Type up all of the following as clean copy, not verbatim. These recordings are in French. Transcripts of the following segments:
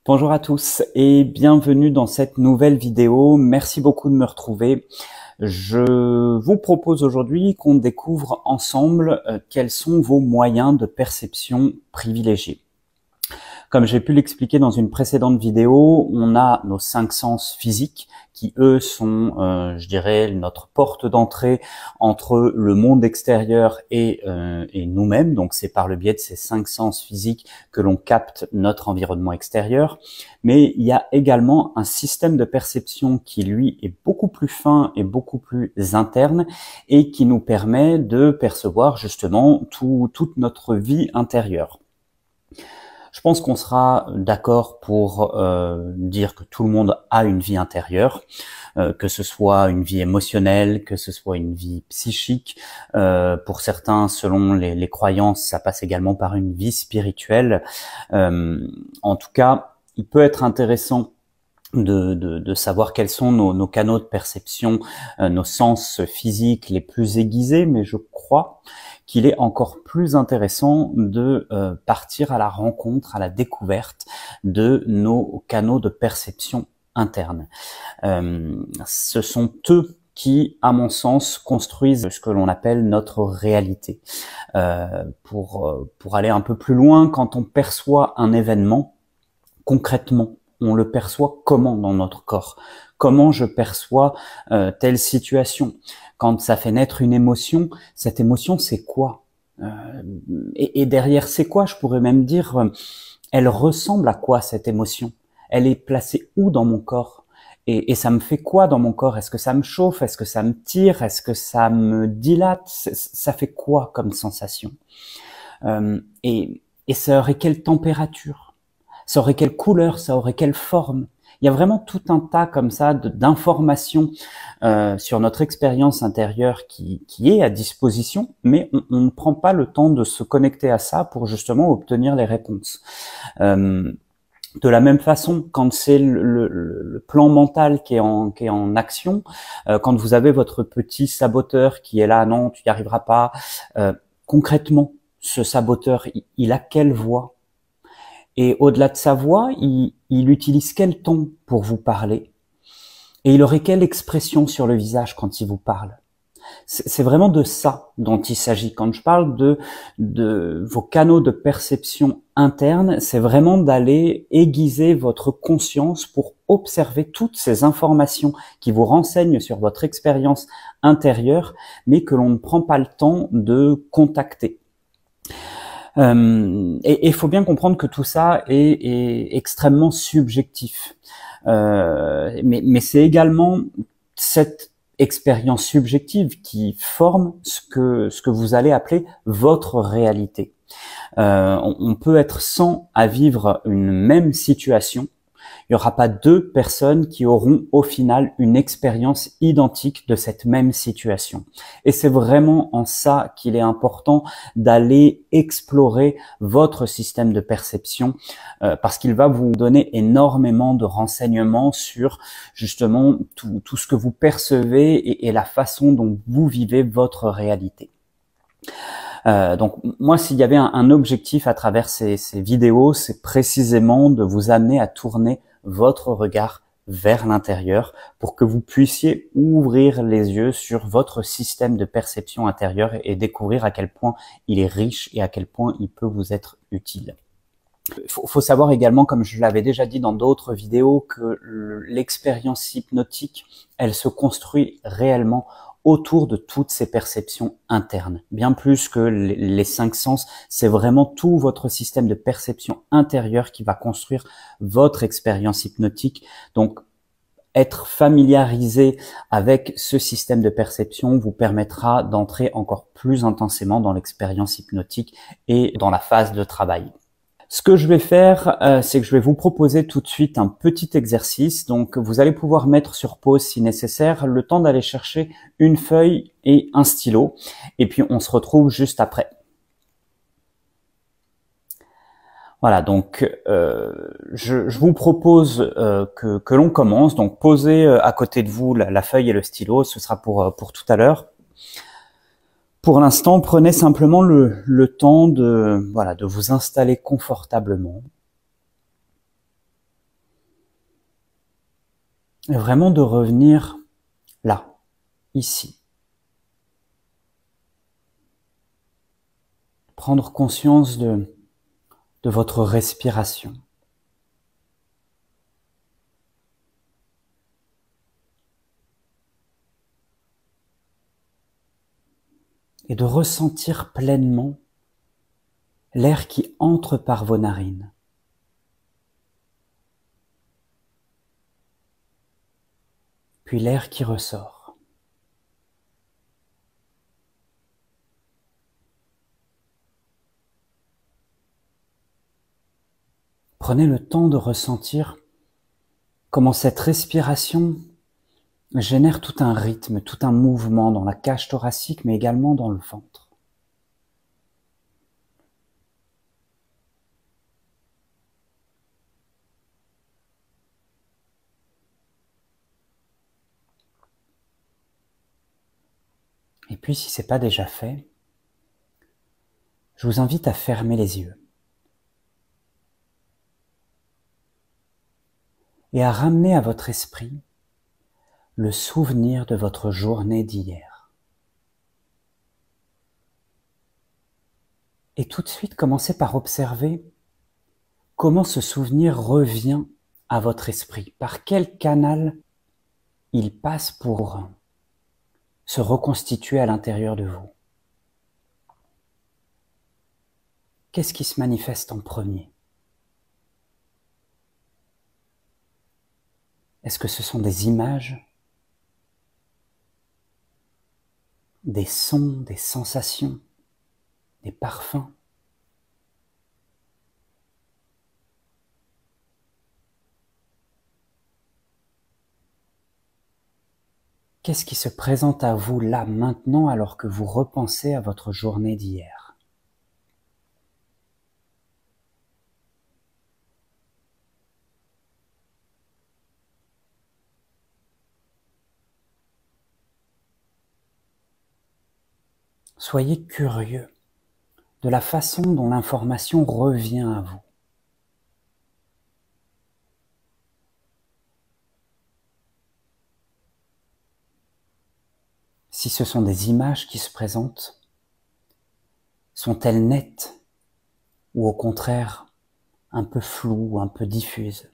Bonjour à tous et bienvenue dans cette nouvelle vidéo. Merci beaucoup de me retrouver. Je vous propose aujourd'hui qu'on découvre ensemble quels sont vos moyens de perception privilégiés. Comme j'ai pu l'expliquer dans une précédente vidéo, on a nos 5 sens physiques qui, eux, sont, je dirais, notre porte d'entrée entre le monde extérieur et nous-mêmes. Donc, c'est par le biais de ces 5 sens physiques que l'on capte notre environnement extérieur. Mais il y a également un système de perception qui, lui, est beaucoup plus fin et beaucoup plus interne et qui nous permet de percevoir justement toute notre vie intérieure. Je pense qu'on sera d'accord pour dire que tout le monde a une vie intérieure, que ce soit une vie émotionnelle, que ce soit une vie psychique. Pour certains, selon les croyances, ça passe également par une vie spirituelle. En tout cas, il peut être intéressant de savoir quels sont nos canaux de perception, nos sens physiques les plus aiguisés, mais je crois qu'il est encore plus intéressant de partir à la rencontre, à la découverte de nos canaux de perception interne. Ce sont eux qui, à mon sens, construisent ce que l'on appelle notre réalité. Pour aller un peu plus loin, quand on perçoit un événement, concrètement, on le perçoit comment dans notre corps? Comment je perçois telle situation? Quand ça fait naître une émotion, cette émotion, c'est quoi? Et derrière, c'est quoi? Je pourrais même dire, elle ressemble à quoi cette émotion? Elle est placée où dans mon corps? Et ça me fait quoi dans mon corps? Est-ce que ça me chauffe? Est-ce que ça me tire? Est-ce que ça me dilate? Ça fait quoi comme sensation? Et ça aurait quelle température? Ça aurait quelle couleur? Ça aurait quelle forme? Il y a vraiment tout un tas comme ça d'informations sur notre expérience intérieure qui est à disposition, mais on ne prend pas le temps de se connecter à ça pour justement obtenir les réponses. De la même façon, quand c'est le plan mental qui est en action, quand vous avez votre petit saboteur qui est là, non, tu n'y arriveras pas, concrètement, ce saboteur, il a quelle voix? Et au-delà de sa voix, il utilise quel ton pour vous parler? Et il aurait quelle expression sur le visage quand il vous parle? C'est vraiment de ça dont il s'agit. Quand je parle de vos canaux de perception interne, c'est vraiment d'aller aiguiser votre conscience pour observer toutes ces informations qui vous renseignent sur votre expérience intérieure, mais que l'on ne prend pas le temps de contacter. Et il faut bien comprendre que tout ça est extrêmement subjectif. Mais c'est également cette expérience subjective qui forme ce que vous allez appeler votre réalité. On peut être 100 à vivre une même situation. Il n'y aura pas 2 personnes qui auront au final une expérience identique de cette même situation. Et c'est vraiment en ça qu'il est important d'aller explorer votre système de perception parce qu'il va vous donner énormément de renseignements sur justement tout ce que vous percevez et la façon dont vous vivez votre réalité. Donc moi, s'il y avait un objectif à travers ces vidéos, c'est précisément de vous amener à tourner votre regard vers l'intérieur pour que vous puissiez ouvrir les yeux sur votre système de perception intérieure et découvrir à quel point il est riche et à quel point il peut vous être utile. Faut savoir également, comme je l'avais déjà dit dans d'autres vidéos, que l'expérience hypnotique, elle se construit réellement autour de toutes ces perceptions internes. Bien plus que les 5 sens, c'est vraiment tout votre système de perception intérieure qui va construire votre expérience hypnotique. Donc, être familiarisé avec ce système de perception vous permettra d'entrer encore plus intensément dans l'expérience hypnotique et dans la phase de travail. Ce que je vais faire, c'est que je vais vous proposer tout de suite un petit exercice. Donc, vous allez pouvoir mettre sur pause si nécessaire, le temps d'aller chercher une feuille et un stylo. Et puis, on se retrouve juste après. Voilà, donc je vous propose que l'on commence. Donc, posez à côté de vous la feuille et le stylo. Ce sera pour tout à l'heure. Pour l'instant, prenez simplement le temps de vous installer confortablement. Et vraiment de revenir là, ici. Prendre conscience de votre respiration. Et de ressentir pleinement l'air qui entre par vos narines. Puis l'air qui ressort. Prenez le temps de ressentir comment cette respiration génère tout un rythme, tout un mouvement dans la cage thoracique, mais également dans le ventre. Et puis, si ce n'est pas déjà fait, je vous invite à fermer les yeux et à ramener à votre esprit le souvenir de votre journée d'hier. Et tout de suite, commencez par observer comment ce souvenir revient à votre esprit, par quel canal il passe pour se reconstituer à l'intérieur de vous. Qu'est-ce qui se manifeste en premier? Est-ce que ce sont des images, des sons, des sensations, des parfums? Qu'est-ce qui se présente à vous là, maintenant, alors que vous repensez à votre journée d'hier? Soyez curieux de la façon dont l'information revient à vous. Si ce sont des images qui se présentent, sont-elles nettes ou au contraire un peu floues ou un peu diffuses?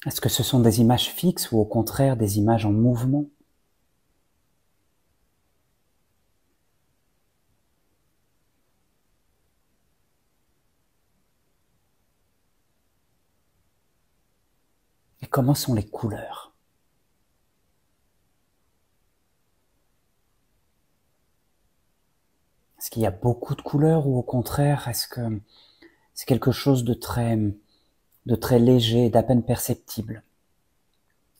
Est-ce que ce sont des images fixes ou au contraire des images en mouvement? Et comment sont les couleurs? Est-ce qu'il y a beaucoup de couleurs ou au contraire, est-ce que c'est quelque chose de très léger, d'à peine perceptible?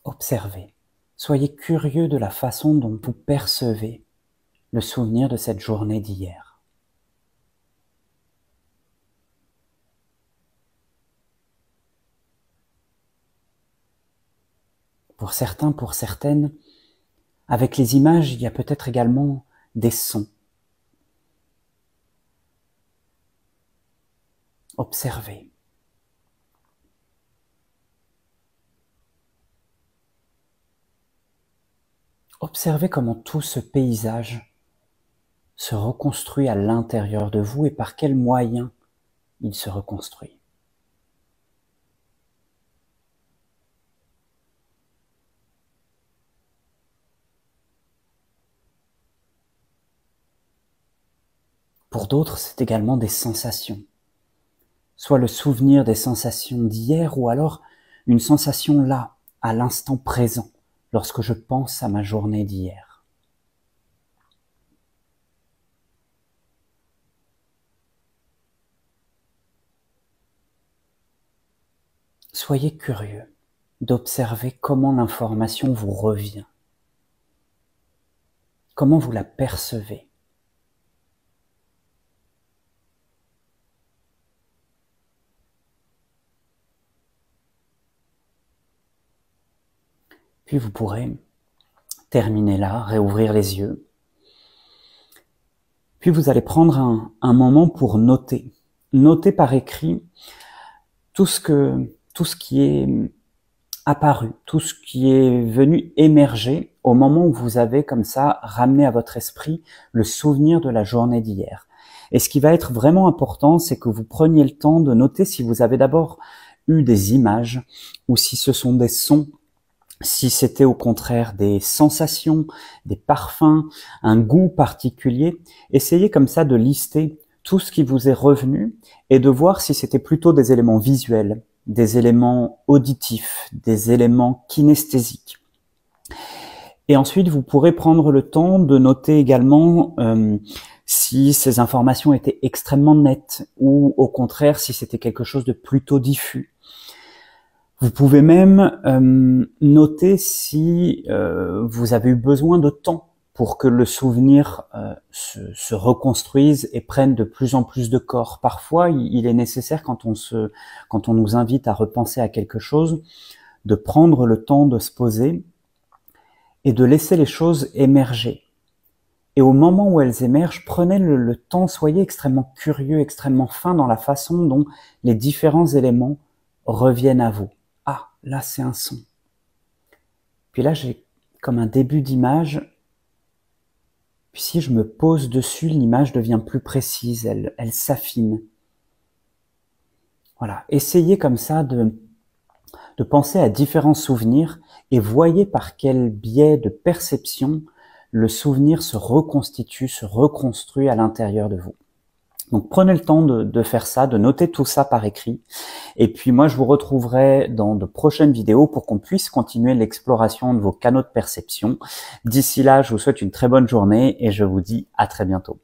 Observez. Soyez curieux de la façon dont vous percevez le souvenir de cette journée d'hier. Pour certains, pour certaines, avec les images, il y a peut-être également des sons. Observez. Observez comment tout ce paysage se reconstruit à l'intérieur de vous et par quels moyens il se reconstruit. Pour d'autres, c'est également des sensations. Soit le souvenir des sensations d'hier ou alors une sensation là, à l'instant présent, lorsque je pense à ma journée d'hier. Soyez curieux d'observer comment l'information vous revient, comment vous la percevez. Puis vous pourrez terminer là, réouvrir les yeux. Puis vous allez prendre un moment pour noter notez par écrit tout ce qui est apparu, tout ce qui est venu émerger au moment où vous avez comme ça ramené à votre esprit le souvenir de la journée d'hier. Et ce qui va être vraiment important, c'est que vous preniez le temps de noter si vous avez d'abord eu des images ou si ce sont des sons, si c'était au contraire des sensations, des parfums, un goût particulier. Essayez comme ça de lister tout ce qui vous est revenu et de voir si c'était plutôt des éléments visuels, des éléments auditifs, des éléments kinesthésiques. Et ensuite, vous pourrez prendre le temps de noter également si ces informations étaient extrêmement nettes ou au contraire si c'était quelque chose de plutôt diffus. Vous pouvez même noter si vous avez eu besoin de temps pour que le souvenir se reconstruise et prenne de plus en plus de corps. Parfois, il est nécessaire quand on nous invite à repenser à quelque chose, de prendre le temps de se poser et de laisser les choses émerger. Et au moment où elles émergent, prenez le temps, soyez extrêmement curieux, extrêmement fin dans la façon dont les différents éléments reviennent à vous. Ah, là c'est un son. Puis là j'ai comme un début d'image. Puis si je me pose dessus, l'image devient plus précise, elle s'affine. Voilà, essayez comme ça de penser à différents souvenirs et voyez par quel biais de perception le souvenir se reconstitue, se reconstruit à l'intérieur de vous. Donc prenez le temps de faire ça, de noter tout ça par écrit. Et puis moi je vous retrouverai dans de prochaines vidéos pour qu'on puisse continuer l'exploration de vos canaux de perception. D'ici là, je vous souhaite une très bonne journée et je vous dis à très bientôt.